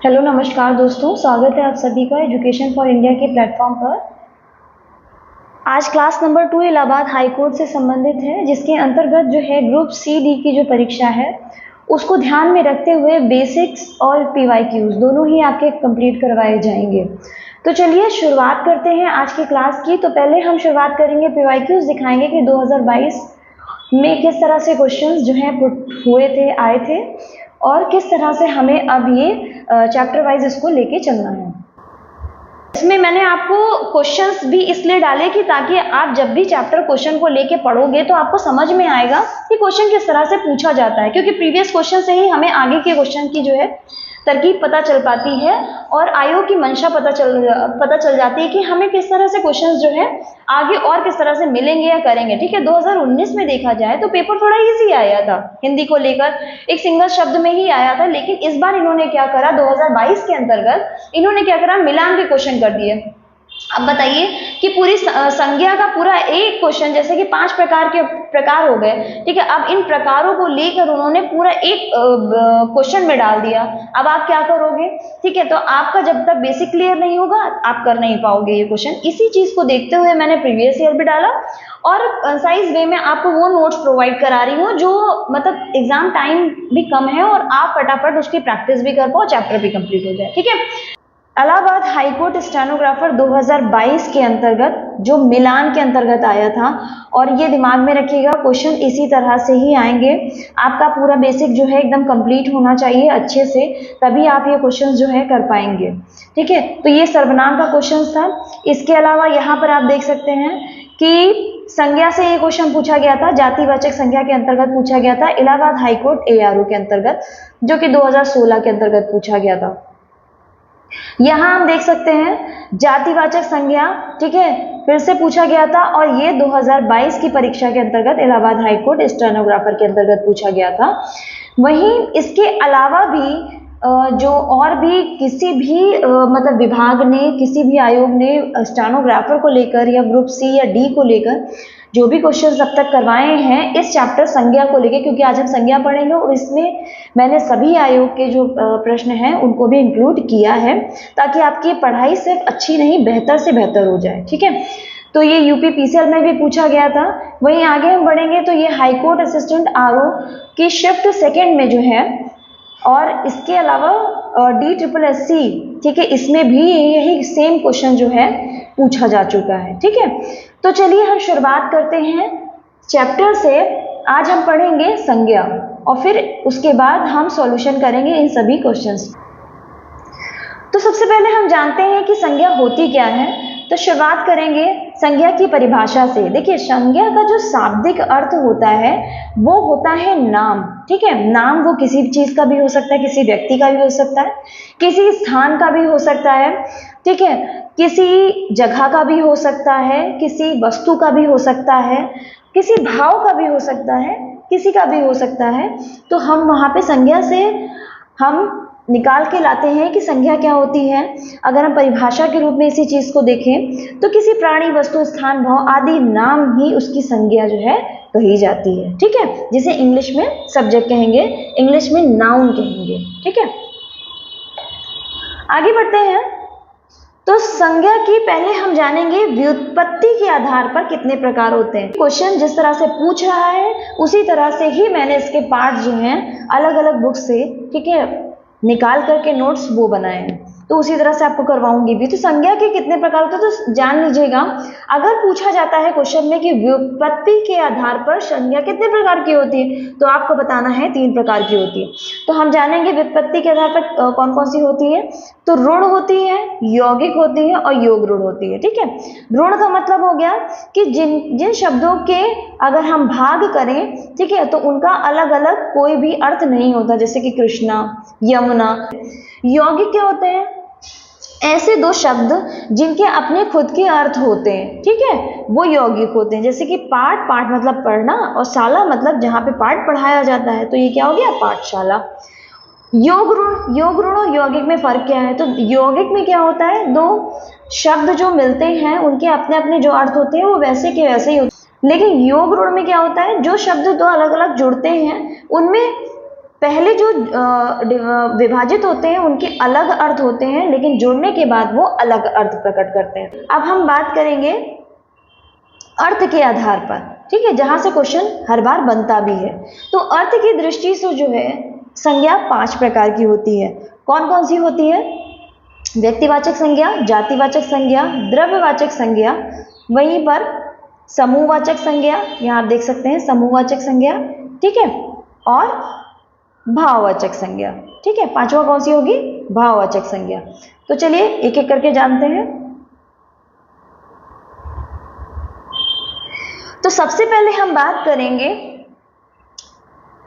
Hello नमस्कार दोस्तों, स्वागत है आप सभी का एजुकेशन फॉर इंडिया के प्लेटफॉर्म पर। आज class number 2 Allahabad high court से संबंधित है, जिसके अंतर्गत जो है ग्रुप सी डी की जो परीक्षा है उसको ध्यान में रखते हुए बेसिक्स और पीवाईक्यूज दोनों ही आपके कंप्लीट करवाए जाएंगे। तो चलिए शुरुआत करते हैं आज की क्लास की। तो पहले हम शुरुआत करेंगे, पीवाईक्यूज दिखाएंगे कि 2022 में किस तरह से क्वेश्चंस जो हैं हुए थे, आए थे, और किस तरह से हमें अब ये चैप्टर वाइज इसको लेके चलना है। इसमें मैंने आपको क्वेश्चंस भी इसलिए डाले कि ताकि आप जब भी चैप्टर क्वेश्चन को लेके पढ़ोगे तो आपको समझ में आएगा कि क्वेश्चन किस तरह से पूछा जाता है, क्योंकि प्रीवियस क्वेश्चन से ही हमें आगे के क्वेश्चन की जो है तरकीब पता चल पाती है और आयोग की मंशा पता चल जाती है कि हमें किस तरह से क्वेश्चंस जो है आगे और किस तरह से मिलेंगे या करेंगे। ठीक है, 2019 में देखा जाए तो पेपर थोड़ा इजी आया था, हिंदी को लेकर एक सिंगल शब्द में ही आया था, लेकिन इस बार इन्होंने क्या करा, 2022 के अंतर्गत इन्होंने क्या करा, मिलान के क्वेश्चन कर दिए। अब बताइए कि पूरी संज्ञा का पूरा एक क्वेश्चन, जैसे कि 5 प्रकार हो गए, ठीक है, अब इन प्रकारों को लेकर उन्होंने पूरा एक क्वेश्चन में डाल दिया। अब आप क्या करोगे, ठीक है, तो आपका जब तक बेसिक क्लियर नहीं होगा आप कर नहीं पाओगे ये क्वेश्चन। इसी चीज को देखते हुए मैंने प्रीवियस ईयर भी डाला और कंसाइज वे में आपको वो नोट्स प्रोवाइड करा रही हूँ जो मतलब एग्जाम टाइम भी कम है और आप फटाफट उसकी प्रैक्टिस भी कर पाओ, चैप्टर भी कंप्लीट हो जाए। ठीक है, इलाहाबाद हाईकोर्ट स्टेनोग्राफर 2022 के अंतर्गत जो मिलान के अंतर्गत आया था, और ये दिमाग में रखिएगा क्वेश्चन इसी तरह से ही आएंगे। आपका पूरा बेसिक जो है एकदम कंप्लीट होना चाहिए अच्छे से, तभी आप ये क्वेश्चन जो है कर पाएंगे। ठीक है, तो ये सर्वनाम का क्वेश्चन था। इसके अलावा यहाँ पर आप देख सकते हैं कि संज्ञा से ये क्वेश्चन पूछा गया था, जातिवाचक संज्ञा के अंतर्गत पूछा गया था इलाहाबाद हाईकोर्ट ARO के अंतर्गत, जो कि 2016 के अंतर्गत पूछा गया था। यहां हम देख सकते हैं जातिवाचक संज्ञा, ठीक है, फिर से पूछा गया था और ये 2022 की परीक्षा के अंतर्गत इलाहाबाद हाईकोर्ट स्टेनोग्राफर के अंतर्गत पूछा गया था। वहीं इसके अलावा भी जो और भी किसी भी मतलब विभाग ने, किसी भी आयोग ने स्टेनोग्राफर को लेकर या ग्रुप C या D को लेकर जो भी क्वेश्चन अब तक करवाए हैं इस चैप्टर संज्ञा को लेकर, क्योंकि आज हम संज्ञा पढ़ेंगे और इसमें मैंने सभी आयोग के जो प्रश्न हैं उनको भी इंक्लूड किया है, ताकि आपकी पढ़ाई सिर्फ अच्छी नहीं बेहतर से बेहतर हो जाए। ठीक है, तो ये UP PCL में भी पूछा गया था। वहीं आगे हम बढ़ेंगे तो ये हाईकोर्ट असिस्टेंट RO की शिफ्ट सेकेंड में जो है, और इसके अलावा DSSC, ठीक है, इसमें भी यही सेम क्वेश्चन जो है पूछा जा चुका है। ठीक है, तो चलिए हम शुरुआत करते हैं चैप्टर से। आज हम पढ़ेंगे संज्ञा और फिर उसके बाद हम सॉल्यूशन करेंगे इन सभी क्वेश्चंस। तो सबसे पहले हम जानते हैं कि संज्ञा होती क्या है। तो शुरुआत करेंगे संज्ञा की परिभाषा से। देखिए, संज्ञा का जो शाब्दिक अर्थ होता है वो होता है नाम। ठीक है, नाम वो किसी भी चीज का भी हो सकता है, किसी व्यक्ति का भी हो सकता है, किसी स्थान का भी हो सकता है, ठीक है, किसी जगह का भी हो सकता है, किसी वस्तु का भी हो सकता है, किसी भाव का भी हो सकता है, किसी का भी हो सकता है। तो हम वहां पे संज्ञा से हम निकाल के लाते हैं कि संज्ञा क्या होती है। अगर हम परिभाषा के रूप में इसी चीज को देखें तो किसी प्राणी, वस्तु, स्थान, भाव आदि नाम ही उसकी संज्ञा जो है कही जाती है। ठीक है, जिसे इंग्लिश में सब्जेक्ट कहेंगे, इंग्लिश में नाउन कहेंगे। ठीक है, आगे बढ़ते हैं। तो संज्ञा की पहले हम जानेंगे व्युत्पत्ति के आधार पर कितने प्रकार होते हैं। क्वेश्चन जिस तरह से पूछ रहा है उसी तरह से ही मैंने इसके पार्ट जो हैं अलग अलग बुक से, ठीक है, निकाल करके नोट्स वो बनाए हैं, तो उसी तरह से आपको करवाऊंगी भी। तो संज्ञा के कितने प्रकार होते हैं तो जान लीजिएगा। अगर पूछा जाता है क्वेश्चन में कि व्युत्पत्ति के आधार पर संज्ञा कितने प्रकार की होती है, तो आपको बताना है 3 प्रकार की होती है। तो हम जानेंगे व्युत्पत्ति के आधार पर कौन कौन सी होती है। तो ऋण होती है, यौगिक होती है और योग ऋण होती है। ठीक है, ऋण का मतलब हो गया कि जिन शब्दों के अगर हम भाग करें, ठीक है, तो उनका अलग अलग कोई भी अर्थ नहीं होता, जैसे कि कृष्णा, यमुना। यौगिक क्या होते हैं, ऐसे 2 शब्द जिनके अपने खुद के अर्थ होते हैं, ठीक है, वो यौगिक होते हैं। जैसे कि पाठ, पाठ मतलब पढ़ना, और शाला मतलब जहाँ पे पाठ पढ़ाया जाता है, तो ये क्या हो गया, पाठशाला। योग ऋण और यौगिक में फर्क क्या है। तो यौगिक में क्या होता है, 2 शब्द जो मिलते हैं उनके अपने अपने जो अर्थ होते हैं वो वैसे के वैसे ही होते हैं। लेकिन योग ऋण में क्या होता है, जो शब्द 2 अलग अलग जुड़ते हैं उनमें पहले जो विभाजित होते हैं उनके अलग अर्थ होते हैं, लेकिन जोड़ने के बाद वो अलग अर्थ प्रकट करते हैं। अब हम बात करेंगे अर्थ के आधार पर, ठीक है, जहां से क्वेश्चन हर बार बनता भी है। तो अर्थ की दृष्टि से जो है संज्ञा 5 प्रकार की होती है। कौन कौन सी होती है? व्यक्तिवाचक संज्ञा, जातिवाचक संज्ञा, द्रव्यवाचक संज्ञा, वहीं पर समूहवाचक संज्ञा, यहाँ आप देख सकते हैं समूहवाचक संज्ञा, ठीक है, और भाववाचक संज्ञा, ठीक है। पांचवा कौन सी होगी? भाववाचक संज्ञा। तो चलिए एक एक करके जानते हैं। तो सबसे पहले हम बात करेंगे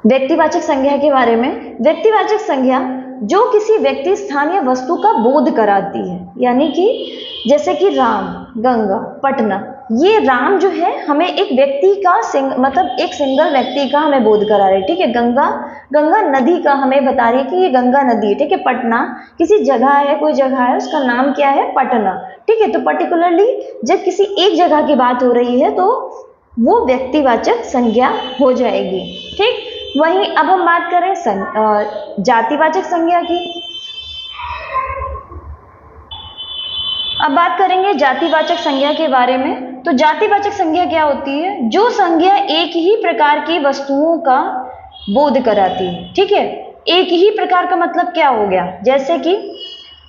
व्यक्तिवाचक संज्ञा के बारे में। व्यक्तिवाचक संज्ञा जो किसी व्यक्ति, स्थान या वस्तु का बोध कराती है, यानी कि जैसे कि राम, गंगा, पटना। ये राम जो है हमें एक व्यक्ति का मतलब एक सिंगल व्यक्ति का हमें बोध करा रही है, ठीक है। गंगा, गंगा नदी का हमें बता रही है कि ये गंगा नदी है, ठीक है। पटना किसी जगह है, कोई जगह है, उसका नाम क्या है? पटना, ठीक है। तो पर्टिकुलरली जब किसी एक जगह की बात हो रही है तो वो व्यक्तिवाचक संज्ञा हो जाएगी, ठीक। वहीं अब हम बात करें जातिवाचक संज्ञा की। अब बात करेंगे जातिवाचक संज्ञा के बारे में। तो जातिवाचक संज्ञा क्या होती है? जो संज्ञा एक ही प्रकार की वस्तुओं का बोध कराती है, ठीक है। एक ही प्रकार का मतलब क्या हो गया? जैसे कि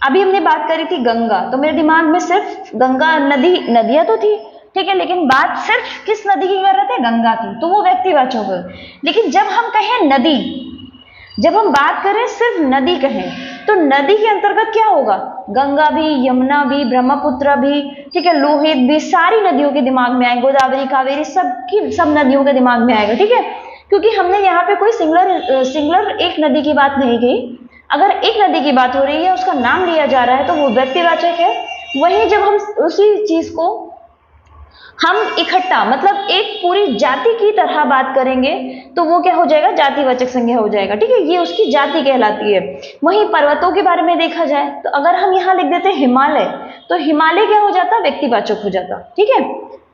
अभी हमने बात करी थी गंगा, तो मेरे दिमाग में सिर्फ गंगा नदी, नदियां तो थी, ठीक है, लेकिन बात सिर्फ किस नदी की कर रहे थे? गंगा की, तो वो व्यक्तिवाचक है। लेकिन जब हम कहें नदी, जब हम बात करें सिर्फ नदी कहें, तो नदी के अंतर्गत क्या होगा? गंगा भी, यमुना भी, ब्रह्मपुत्र भी, ठीक है, लोहित भी, सारी नदियों के दिमाग में आएंगे, गोदावरी, कावेरी, सब नदियों के दिमाग में आएगा, ठीक है। क्योंकि हमने यहाँ पे कोई सिंगलर एक नदी की बात नहीं की। अगर एक नदी की बात हो रही है, उसका नाम लिया जा रहा है, तो वो व्यक्तिवाचक है। वहीं जब हम उसी चीज को हम इकट्ठा मतलब एक पूरी जाति की तरह बात करेंगे तो वो क्या हो जाएगा? जातिवाचक संज्ञा हो जाएगा, ठीक है। ये उसकी जाति कहलाती है। वहीं पर्वतों के बारे में देखा जाए तो अगर हम यहाँ लिख देते हिमालय, तो हिमालय क्या हो जाता? व्यक्तिवाचक हो जाता, ठीक है।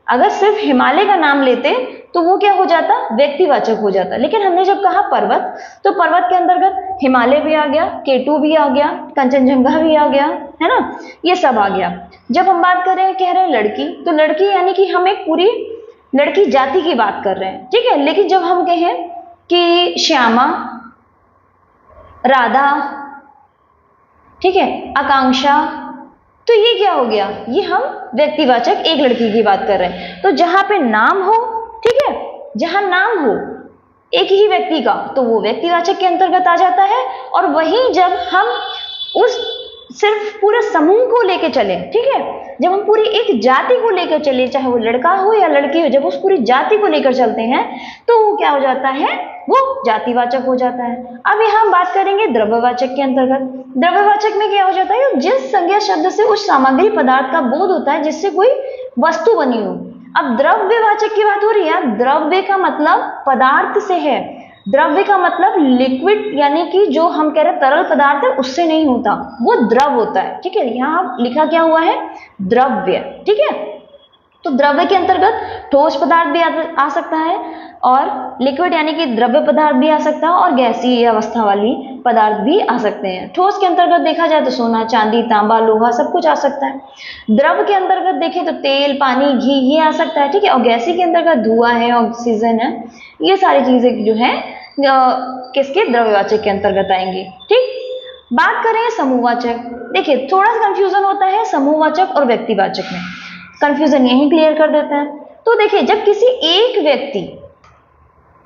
अगर सिर्फ हिमालय का नाम लेते तो वो क्या हो जाता? व्यक्तिवाचक हो जाता। लेकिन हमने जब कहा पर्वत, तो पर्वत के अंतर्गत हिमालय भी आ गया, केटू भी आ गया, कंचनजंगा भी आ गया, है ना, ये सब आ गया। जब हम बात कर रहे हैं, कह रहे हैं लड़की, तो लड़की यानी कि हम एक पूरी लड़की जाति की बात कर रहे हैं, ठीक है। लेकिन जब हम कहें कि श्यामा, राधा, ठीक है, आकांक्षा, तो ये क्या हो गया? ये हम व्यक्तिवाचक एक लड़की की बात कर रहे हैं। तो जहां पे नाम हो, ठीक है, जहां नाम हो एक ही व्यक्ति का, तो वो व्यक्तिवाचक के अंतर्गत आ जाता है। और वहीं जब हम उस सिर्फ पूरे समूह को लेके चले, ठीक है, जब हम पूरी एक जाति को लेकर चले, चाहे वो लड़का हो या लड़की हो, जब उस पूरी जाति को लेकर चलते हैं तो वो क्या हो जाता है? वो जातिवाचक हो जाता है। अब यहाँ हम बात करेंगे द्रव्यवाचक के अंतर्गत। द्रव्यवाचक में क्या हो जाता है? जिस संज्ञा शब्द से उस सामग्री पदार्थ का बोध होता है जिससे कोई वस्तु बनी हो। अब द्रव्यवाचक की बात हो रही है, द्रव्य का मतलब पदार्थ से है। द्रव्य का मतलब लिक्विड, यानी कि जो हम कह रहे हैं तरल पदार्थ है, उससे नहीं होता, वो द्रव होता है, ठीक है। यहाँ लिखा क्या हुआ है? द्रव्य, ठीक है। तो द्रव्य के अंतर्गत ठोस पदार्थ भी आ सकता है, और लिक्विड यानी कि द्रव्य पदार्थ भी आ सकता है, और गैसीय अवस्था वाली पदार्थ भी आ सकते हैं। ठोस के अंतर्गत देखा जाए तो सोना, चांदी, तांबा, लोहा सब कुछ आ सकता है। द्रव के अंतर्गत देखें तो तेल, पानी, घी, ये आ सकता है, ठीक है। और गैसीय के अंतर्गत धुआं है, ऑक्सीजन है, ये सारी चीजें जो है किसके? द्रव्यवाचक के अंतर्गत आएंगी, ठीक। बात करें समूहवाचक, देखिए थोड़ा सा कंफ्यूजन होता है समूहवाचक और व्यक्तिवाचक में, कंफ्यूजन यही क्लियर कर देते हैं। तो देखिए जब किसी एक व्यक्ति,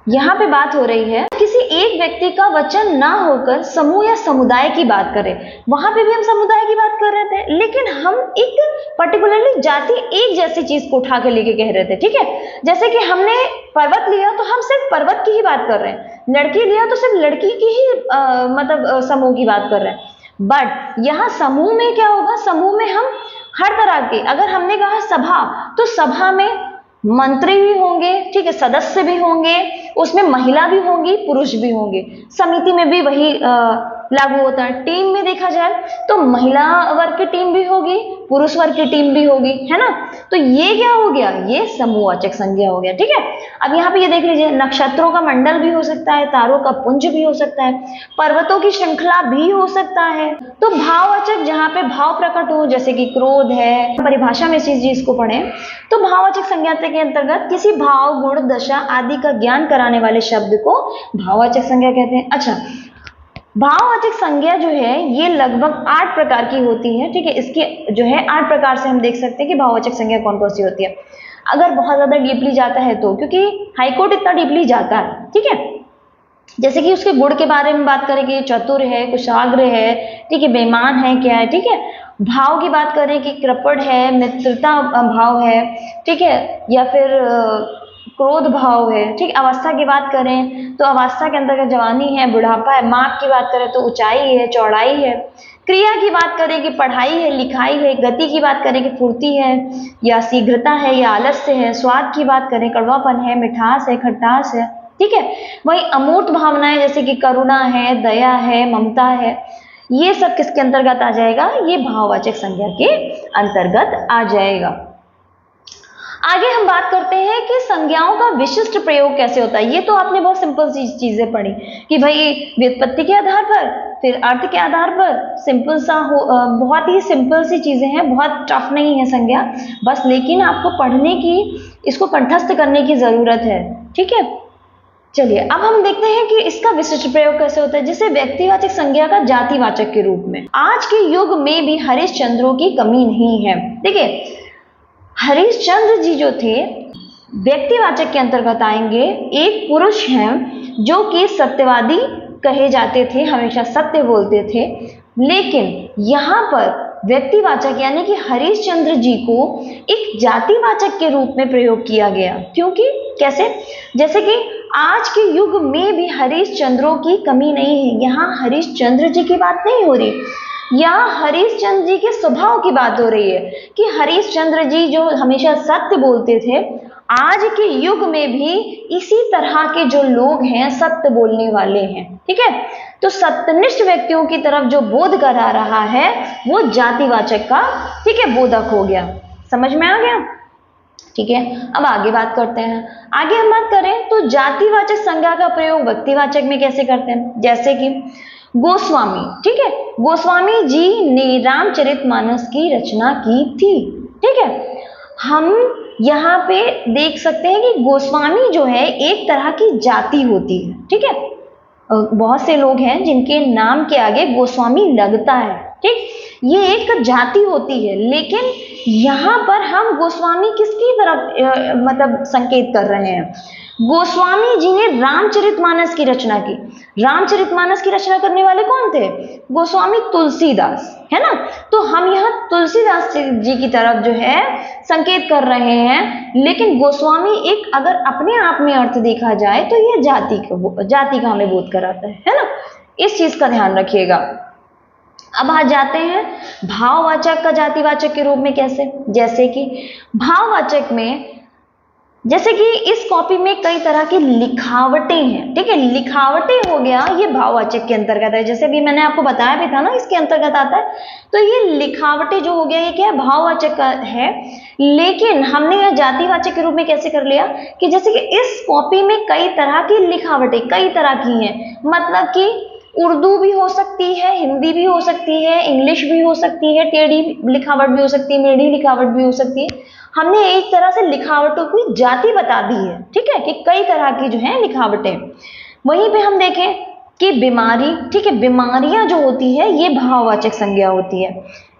यहाँ पे बात हो रही है किसी एक व्यक्ति का वचन ना होकर समूह या समुदाय की बात करें, वहां पे भी हम समुदाय की बात कर रहे थे, लेकिन हम एक पर्टिकुलरली जाति, एक जैसी चीज को उठा के लेके कह रहे थे, ठीक है। जैसे कि हमने पर्वत लिया तो हम सिर्फ पर्वत की ही बात कर रहे हैं, लड़की लिया तो सिर्फ लड़की की ही मतलब समूह की बात कर रहे हैं। बट यहाँ समूह में क्या होगा? समूह में हम हर तरह के, अगर हमने कहा सभा, तो सभा में मंत्री भी होंगे, ठीक है, सदस्य भी होंगे, उसमें महिला भी होंगी, पुरुष भी होंगे। समिति में भी वही लागू होता है। टीम में देखा जाए तो महिला वर्ग की टीम भी होगी, पुरुष वर्ग की टीम भी होगी, है ना। तो ये क्या हो गया, ये समूहवाचक संज्ञा हो गया, ठीक है। अब यहाँ पे ये देख लीजिए, नक्षत्रों का मंडल भी हो सकता है, तारों का पुंज भी हो सकता है, पर्वतों की श्रृंखला भी हो सकता है। तो भाववाचक जहाँ पे भाव प्रकट हो, जैसे कि क्रोध है, परिभाषा में इसी चीज को पढ़े तो भाववाचक संज्ञा के अंतर्गत किसी भाव, गुण, दशा आदि का ज्ञान कराने वाले शब्द को भाववाचक संज्ञा कहते हैं। अच्छा, भाववाचक संज्ञा जो है ये लगभग 8 प्रकार की होती है, ठीक है। इसकी जो है 8 प्रकार से हम देख सकते हैं कि भाववाचक संज्ञा कौन कौन सी होती है। अगर बहुत ज्यादा डीपली जाता है तो, क्योंकि हाईकोर्ट इतना डीपली जाता है, ठीक है। जैसे कि उसके गुण के बारे में बात करें कि चतुर है, कुशाग्र है, ठीक है, बेईमान है, क्या है, ठीक है। भाव की बात करें कि कृपण है, मित्रता भाव है, ठीक है, या फिर क्रोध भाव है, ठीक। अवस्था की बात करें तो अवस्था के अंतर्गत जवानी है, बुढ़ापा है। माप की बात करें तो ऊंचाई है, चौड़ाई है। क्रिया की बात करें कि पढ़ाई है, लिखाई है। गति की बात करें कि फुर्ती है या शीघ्रता है या आलस्य है। स्वाद की बात करें कड़वापन है, मिठास है, खटास है, ठीक है। वही अमूर्त भावनाएं जैसे कि करुणा है, दया है, ममता है, ये सब किसके अंतर्गत आ जाएगा, ये भाववाचक संज्ञा के अंतर्गत आ जाएगा। आगे हम बात करते हैं कि संज्ञाओं का विशिष्ट प्रयोग कैसे होता है। ये तो आपने बहुत सिंपल सी चीजें पढ़ी कि भाई व्युत्पत्ति के आधार पर, फिर अर्थ के आधार पर, सिंपल सा हो, बहुत ही सिंपल सी चीजें हैं, बहुत टफ नहीं है संज्ञा, बस लेकिन आपको पढ़ने की, इसको कंठस्थ करने की जरूरत है, ठीक है। चलिए अब हम देखते हैं कि इसका विशिष्ट प्रयोग कैसे होता है। जैसे व्यक्तिवाचक संज्ञा का जातिवाचक के रूप में, आज के युग में भी हरिश्चंद्रों की कमी नहीं है। देखिए हरिश्चंद्र जी जो थे व्यक्तिवाचक के अंतर्गत आएंगे। एक पुरुष हैं जो कि सत्यवादी कहे जाते थे, हमेशा सत्य बोलते थे, लेकिन यहाँ पर व्यक्तिवाचक यानी कि हरिश्चंद्र जी को एक जातिवाचक के रूप में प्रयोग किया गया। क्योंकि कैसे, जैसे कि आज के युग में भी हरिश्चंद्रों की कमी नहीं है, यहाँ हरिश्चंद्र जी की बात नहीं हो रही, या हरिश्चंद्र जी के स्वभाव की बात हो रही है कि हरिश्चंद्र जी जो हमेशा सत्य बोलते थे, आज के युग में भी इसी तरह के जो लोग हैं सत्य बोलने वाले हैं, ठीक है। तो सत्यनिष्ठ व्यक्तियों की तरफ जो बोध करा रहा है वो जातिवाचक का, ठीक है, बोधक हो गया। समझ में आ गया, ठीक है। अब आगे बात करते हैं। आगे हम बात करें तो जातिवाचक संज्ञा का प्रयोग व्यक्तिवाचक में कैसे करते हैं। जैसे कि गोस्वामी, ठीक है, गोस्वामी जी ने रामचरितमानस की रचना की थी, ठीक है। हम यहाँ पे देख सकते हैं कि गोस्वामी जो है एक तरह की जाति होती है, ठीक है। बहुत से लोग हैं जिनके नाम के आगे गोस्वामी लगता है, ठीक, ये एक जाति होती है। लेकिन यहाँ पर हम गोस्वामी किसकी तरफ मतलब संकेत कर रहे हैं, गोस्वामी जी ने रामचरितमानस की रचना की। रामचरितमानस की रचना करने वाले कौन थे, गोस्वामी तुलसीदास, है ना। तो हम यहाँ तुलसीदास जी की तरफ जो है संकेत कर रहे हैं, लेकिन गोस्वामी एक अगर अपने आप में अर्थ देखा जाए तो ये जाति का हमें बोध कराता है ना। इस चीज का ध्यान रखिएगा। अब आ जाते हैं भाववाचक का जातिवाचक के रूप में कैसे। जैसे कि भाववाचक में, जैसे कि इस कॉपी में कई तरह की लिखावटें हैं, ठीक है, लिखावटें हो गया, ये भाववाचक के अंतर्गत है। जैसे भी मैंने आपको बताया भी था ना, इसके अंतर्गत आता है। तो ये लिखावटें जो हो गया ये क्या है, भाववाचक का है। लेकिन हमने यह जातिवाचक के रूप में कैसे कर लिया कि जैसे कि इस कॉपी में कई तरह की लिखावटें, कई तरह की हैं, मतलब कि उर्दू भी हो सकती है, हिंदी भी हो सकती है, इंग्लिश भी हो सकती है, टेढ़ी लिखावट भी हो सकती है, मेढ़ी लिखावट भी हो सकती है। हमने एक तरह से लिखावटों की जाति बता दी है, ठीक है, कि कई तरह की जो है लिखावटें। वहीं पे हम देखें कि बीमारी, ठीक है, बीमारियां जो होती है ये भाववाचक संज्ञा होती है।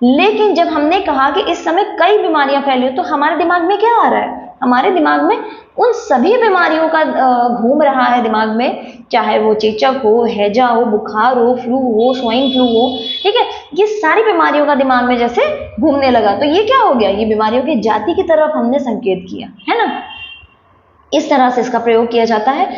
लेकिन जब हमने कहा कि इस समय कई बीमारियां फैली हो, तो हमारे दिमाग में क्या आ रहा है, हमारे दिमाग में उन सभी बीमारियों का घूम रहा है दिमाग में, चाहे वो चेचक हो, हैजा हो, बुखार हो, फ्लू हो, स्वाइन फ्लू हो, ठीक है, ये सारी बीमारियों का दिमाग में जैसे घूमने लगा। तो ये क्या हो गया, ये बीमारियों की जाति की तरफ हमने संकेत किया, है ना। इस तरह से इसका प्रयोग किया जाता है।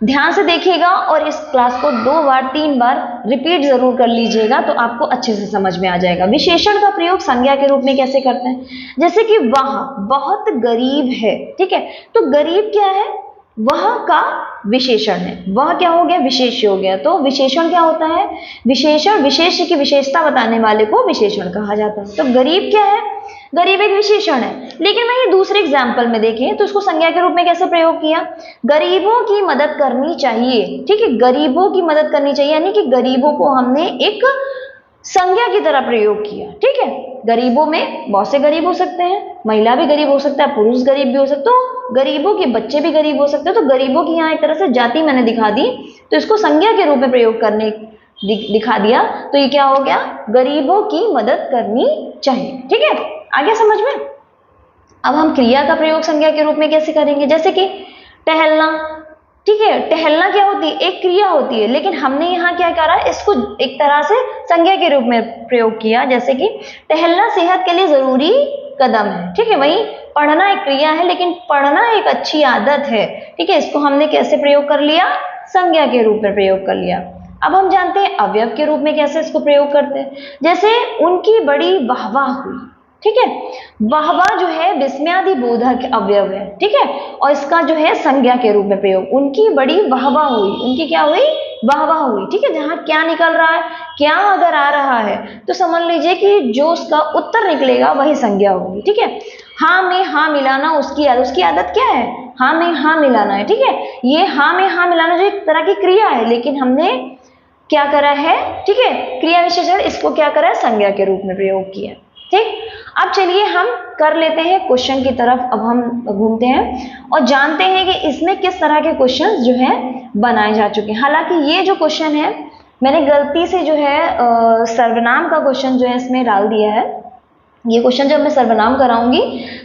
ध्यान से देखिएगा और इस क्लास को 2 बार 3 बार रिपीट जरूर कर लीजिएगा, तो आपको अच्छे से समझ में आ जाएगा। विशेषण का प्रयोग संज्ञा के रूप में कैसे करते हैं। जैसे कि वह बहुत गरीब है, ठीक है, तो गरीब क्या है, वह का विशेषण है। वह क्या हो गया? विशेष्य हो गया। तो विशेषण क्या होता है? विशेषण विशेष्य की विशेषता बताने वाले को विशेषण कहा जाता है। तो गरीब क्या है? गरीब एक विशेषण है। लेकिन वही दूसरे एग्जाम्पल में देखें तो इसको संज्ञा के रूप में कैसे प्रयोग किया? गरीबों की मदद करनी चाहिए। ठीक है, गरीबों की मदद करनी चाहिए, यानी कि गरीबों को हमने एक संज्ञा की तरह प्रयोग किया। ठीक है, गरीबों में बहुत से गरीब हो सकते हैं, महिला भी गरीब हो सकता है, पुरुष गरीब भी हो सकते हैं, तो गरीबों के बच्चे भी गरीब हो सकते हैं। तो गरीबों की यहाँ एक तरह से जाति मैंने दिखा दी, तो इसको संज्ञा के रूप में प्रयोग करने दिखा दिया। तो ये क्या हो गया? गरीबों की मदद करनी चाहिए। ठीक है, आगे समझ में। अब हम क्रिया का प्रयोग संज्ञा के रूप में कैसे करेंगे? जैसे कि टहलना। ठीक है, टहलना क्या होती है? एक क्रिया होती है, लेकिन हमने यहाँ क्या करा? इसको एक तरह से संज्ञा के रूप में प्रयोग किया। जैसे कि टहलना सेहत के लिए जरूरी कदम है। ठीक है, वही पढ़ना एक क्रिया है, लेकिन पढ़ना एक अच्छी आदत है। ठीक है, इसको हमने कैसे प्रयोग कर लिया? संज्ञा के रूप में प्रयोग कर लिया। अब हम जानते हैं अवयव के रूप में कैसे इसको प्रयोग करते हैं। जैसे उनकी बड़ी वाहवाह हुई। ठीक है, वाहवाह जो है विस्मयादि बोधक अवयव है। ठीक है, और इसका जो है संज्ञा के रूप में प्रयोग, उनकी बड़ी वाहवाह हुई। उनकी क्या हुई? वाहवाह हुई। ठीक है, जहां क्या निकल रहा है, क्या अगर आ रहा है तो समझ लीजिए कि जो उसका उत्तर निकलेगा वही संज्ञा होगी। ठीक है, हाँ में हाँ मिलाना उसकी आदत क्या है? हाँ में हाँ मिलाना है। ठीक है, ये हाँ में हाँ मिलाना जो एक तरह की क्रिया है, लेकिन हमने क्या करा है? ठीक है, क्रिया विशेषण, इसको क्या करा है? संज्ञा के रूप में प्रयोग किया। ठीक, अब चलिए हम कर लेते हैं क्वेश्चन की तरफ। अब हम घूमते हैं और जानते हैं कि इसमें किस तरह के क्वेश्चन जो है बनाए जा चुके हैं। हालांकि ये जो क्वेश्चन है मैंने गलती से जो है सर्वनाम का क्वेश्चन जो है इसमें डाल दिया है। ये क्वेश्चन जब मैं सर्वनाम कराऊंगी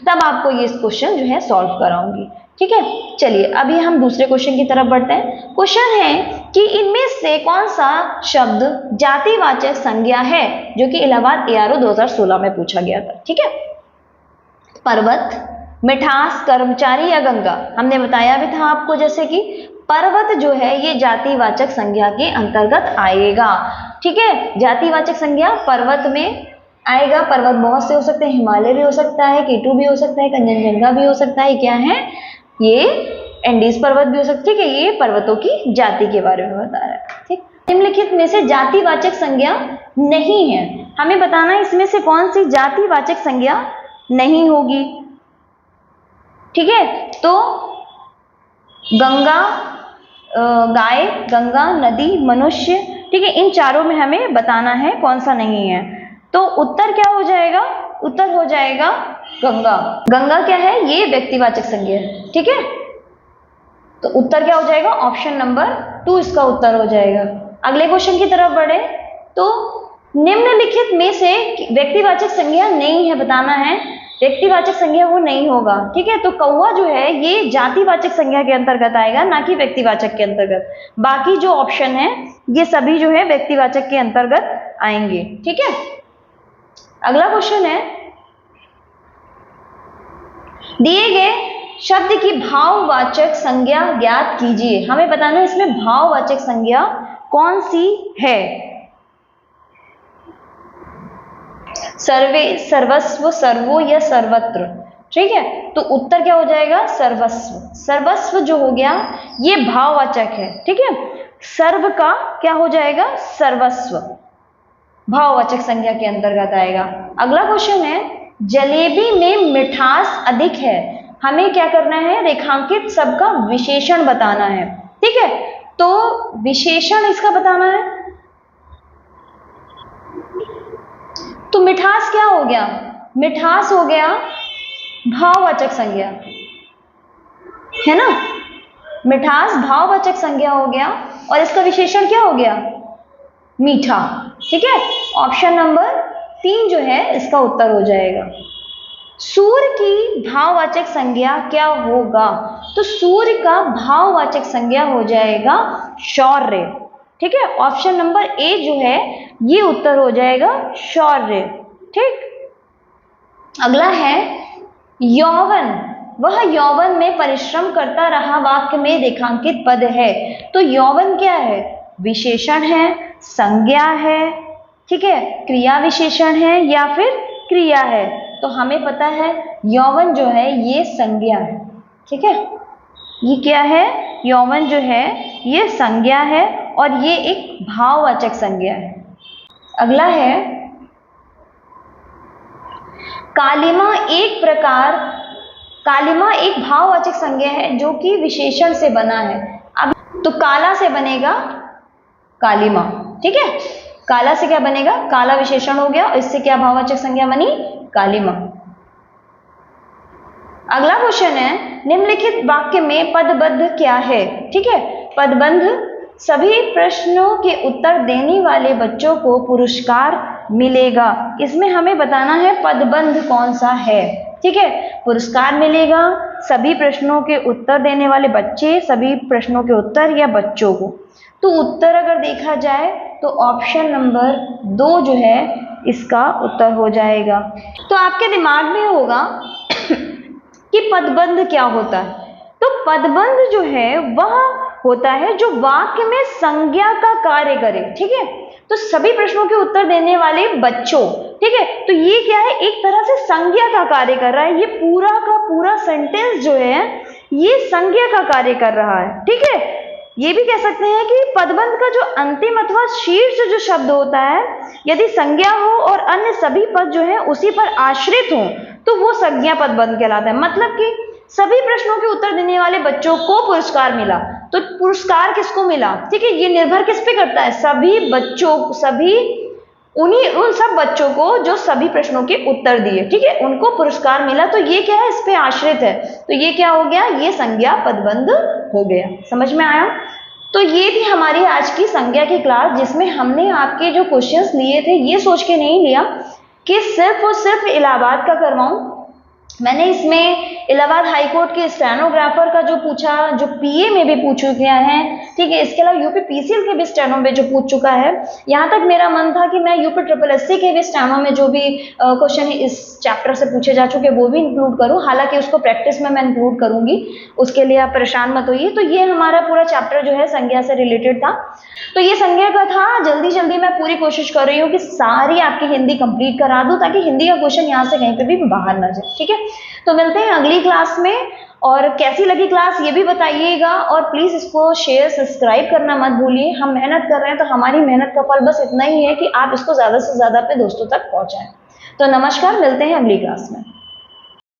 तब आपको ये क्वेश्चन जो है सॉल्व कराऊंगी। ठीक है, चलिए अभी हम दूसरे क्वेश्चन की तरफ बढ़ते हैं। क्वेश्चन है कि इनमें से कौन सा शब्द जातिवाचक संज्ञा है, जो कि इलाहाबाद एआरओ 2016 में पूछा गया था। ठीक है, पर्वत, मिठास, कर्मचारी या गंगा। हमने बताया भी था आपको जैसे कि पर्वत जो है ये जातिवाचक संज्ञा के अंतर्गत आएगा। ठीक है, जातिवाचक संज्ञा पर्वत में आएगा। पर्वत बहुत से हो सकते हैं, हिमालय भी हो सकता है, केटू भी हो सकता है, कंचनजंगा भी हो सकता है। क्या है? ये एंडीज पर्वत भी हो सकती है। कि ये पर्वतों की जाति के बारे में बता रहा है। ठीक, निम्नलिखित में से जातिवाचक संज्ञा नहीं है, हमें बताना है इसमें से कौन सी जातिवाचक संज्ञा नहीं होगी। ठीक है, तो गंगा, गाय, गंगा, नदी, मनुष्य। ठीक है, इन चारों में हमें बताना है कौन सा नहीं है। तो उत्तर क्या हो जाएगा? उत्तर हो जाएगा गंगा। गंगा क्या है? ये व्यक्तिवाचक संज्ञा है। ठीक है, तो उत्तर क्या हो जाएगा? ऑप्शन नंबर 2 इसका उत्तर हो जाएगा। अगले क्वेश्चन की तरफ बढ़े तो निम्नलिखित में से व्यक्तिवाचक संज्ञा नहीं है, बताना है व्यक्तिवाचक संज्ञा वो नहीं होगा। ठीक है, तो कौवा जो है ये जातिवाचक संज्ञा के अंतर्गत आएगा, ना कि व्यक्तिवाचक के अंतर्गत। बाकी जो ऑप्शन है ये सभी जो है व्यक्तिवाचक के अंतर्गत आएंगे। ठीक है, अगला क्वेश्चन है, दिए गए शब्द की भाववाचक संज्ञा ज्ञात कीजिए। हमें बताना है इसमें भाववाचक संज्ञा कौन सी है। सर्वे, सर्वस्व, सर्वो या सर्वत्र। ठीक है, तो उत्तर क्या हो जाएगा? सर्वस्व। सर्वस्व जो हो गया ये भाववाचक है। ठीक है, सर्व का क्या हो जाएगा? सर्वस्व, भाववाचक संज्ञा के अंतर्गत आएगा। अगला क्वेश्चन है, जलेबी में मिठास अधिक है। हमें क्या करना है? रेखांकित शब्द का विशेषण बताना है। ठीक है, तो विशेषण इसका बताना है। तो मिठास क्या हो गया? मिठास हो गया भाववाचक संज्ञा, है ना? मिठास भाववाचक संज्ञा हो गया और इसका विशेषण क्या हो गया? मीठा। ठीक है, ऑप्शन नंबर 3 जो है इसका उत्तर हो जाएगा। सूर्य की भाववाचक संज्ञा क्या होगा? तो सूर्य का भाववाचक संज्ञा हो जाएगा शौर्य। ठीक है, ऑप्शन नंबर ए जो है ये उत्तर हो जाएगा शौर्य। ठीक, अगला है यौवन, वह यौवन में परिश्रम करता रहा वाक्य में रेखांकित पद है। तो यौवन क्या है? विशेषण है, संज्ञा है, ठीक है, क्रिया विशेषण है या फिर क्रिया है। तो हमें पता है यौवन जो है ये संज्ञा है। ठीक है, ये क्या है? यौवन जो है ये संज्ञा है और ये एक भाववाचक संज्ञा है। अगला है कालिमा। कालिमा एक भाववाचक संज्ञा है जो कि विशेषण से बना है। अब तो काला से बनेगा कालिमा, ठीक है। काला से क्या बनेगा? काला विशेषण हो गया और इससे क्या भाववाचक संज्ञा बनी? कालिमा। अगला क्वेश्चन है निम्नलिखित वाक्य में पदबद्ध क्या है? ठीक है, पदबंध सभी प्रश्नों के उत्तर देने वाले बच्चों को पुरस्कार मिलेगा। इसमें हमें बताना है पदबंध कौन सा है, ठीक है। पुरस्कार मिलेगा सभी प्रश्नों के उत्तर देने वाले बच्चे, सभी प्रश्नों के उत्तर या बच्चों को। तो उत्तर अगर देखा जाए तो ऑप्शन नंबर 2 जो है इसका उत्तर हो जाएगा। तो आपके दिमाग में होगा कि पदबंध क्या होता है। तो पदबंध जो है वह होता है जो वाक्य में संज्ञा का कार्य करे, ठीक है। तो सभी प्रश्नों के उत्तर देने वाले बच्चों, ठीक है, तो ये क्या है? एक तरह से संज्ञा का कार्य कर रहा है। ये पूरा का पूरा सेंटेंस जो है ये संज्ञा का कार्य कर रहा है, ठीक है। ये भी कह सकते हैं कि पदबंध का जो अंतिम अथवा शीर्ष जो शब्द होता है यदि संज्ञा हो और अन्य सभी पद जो है उसी पर आश्रित हो तो वो संज्ञा पदबंध कहलाता है। मतलब कि सभी प्रश्नों के उत्तर देने वाले बच्चों को पुरस्कार मिला, तो पुरस्कार किसको मिला? ठीक है, ये निर्भर किस पे करता है? सभी बच्चों, उन सब बच्चों को जो सभी प्रश्नों के उत्तर दिए, ठीक है, उनको पुरस्कार मिला। तो ये क्या है? इस पे आश्रित है। तो ये क्या हो गया? ये संज्ञा पदबंध हो गया। समझ में आया? तो ये थी हमारी आज की संज्ञा की क्लास, जिसमें हमने आपके जो क्वेश्चंस लिए थे ये सोच के नहीं लिया कि सिर्फ और सिर्फ इलाहाबाद का करवाऊं। मैंने इसमें इलाहाबाद हाईकोर्ट के स्टेनोग्राफर का जो पूछा, जो पीए में भी पूछ गया है, ठीक है, इसके अलावा यूपी पीसीएल के भी स्टेनो में जो पूछ चुका है। यहाँ तक मेरा मन था कि मैं यूपी ट्रिपल एससी के भी स्टेनो में जो भी क्वेश्चन इस चैप्टर से पूछे जा चुके वो भी इंक्लूड करूँ। हालांकि उसको प्रैक्टिस में मैं इंक्लूड करूंगी, उसके लिए आप परेशान मत होइए। तो ये हमारा पूरा चैप्टर जो है संज्ञा से रिलेटेड था। तो ये संज्ञा का था। जल्दी जल्दी मैं पूरी कोशिश कर रही हूँ कि सारी आपकी हिंदी कंप्लीट करा दूं ताकि हिंदी का क्वेश्चन यहाँ से कहीं पे भी बाहर ना जाए, ठीक है। तो मिलते हैं अगली क्लास में, और कैसी लगी क्लास ये भी बताइएगा, और प्लीज इसको शेयर सब्सक्राइब करना मत भूलिए। हम मेहनत कर रहे हैं तो हमारी मेहनत का फल बस इतना ही है कि आप इसको ज्यादा से ज्यादा अपने दोस्तों तक पहुंचाएं। तो नमस्कार, मिलते हैं अगली क्लास में।